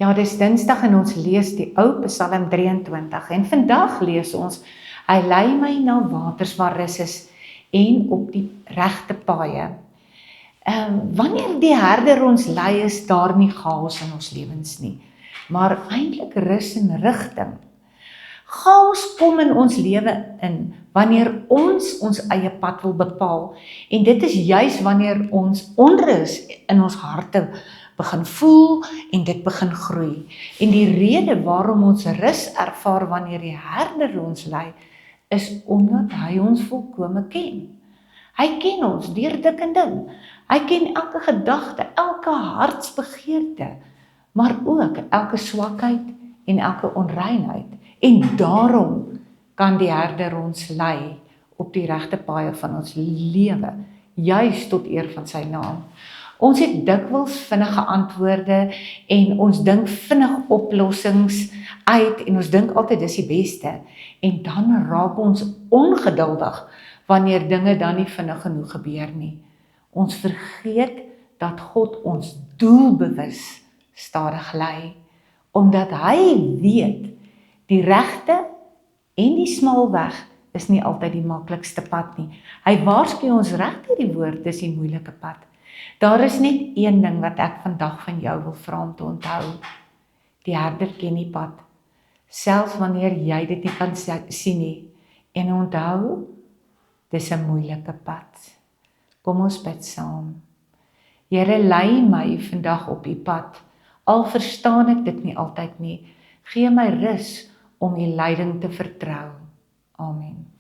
Ja, dis Dinsdag en ons lees die ou Psalm 23 en vandag lees ons, hy lei my na waters waar rus is en op die regte paaie. Wanneer die herder ons lei, is daar nie chaos in ons lewens nie, maar eintlik rus en rigting. Chaos kom in ons lewe in, wanneer ons ons eie pad wil bepaal, en dit is juis wanneer ons onrus in ons harte begin voel en dit begin groei. En die rede waarom ons rus ervaar wanneer die herder ons lei, is omdat hy ons volkome ken. Hy ken ons deur dik en dun. Hy ken elke gedagte, elke hartsbegeerte, maar ook elke swakheid en elke onreinheid. En daarom kan die herder ons lei op die regte paaie van ons lewe, juis tot eer van sy naam. Ons het dikwels vinnige antwoorde en ons dink vinnig oplossings uit en ons dink altyd dis die beste. En dan raak ons ongeduldig wanneer dinge dan nie vinnig genoeg gebeur nie. Ons vergeet dat God ons doelbewus stadig lei, omdat hy weet die regte en die smal weg is nie altyd die maklikste pad nie. Hy waarsku ons reg deur die woord, dis die moeilike pad. Daar is net een ding wat ek vandag van jou wil vra om te onthou. Die herder ken die pad, selfs wanneer jy dit nie kan sien nie. En onthou, dis 'n moeilike pad. Kom ons bid saam. Here, lei my vandag op u pad, al verstaan ek dit nie altyd nie. Gee my rus om u leiding te vertrou. Amen.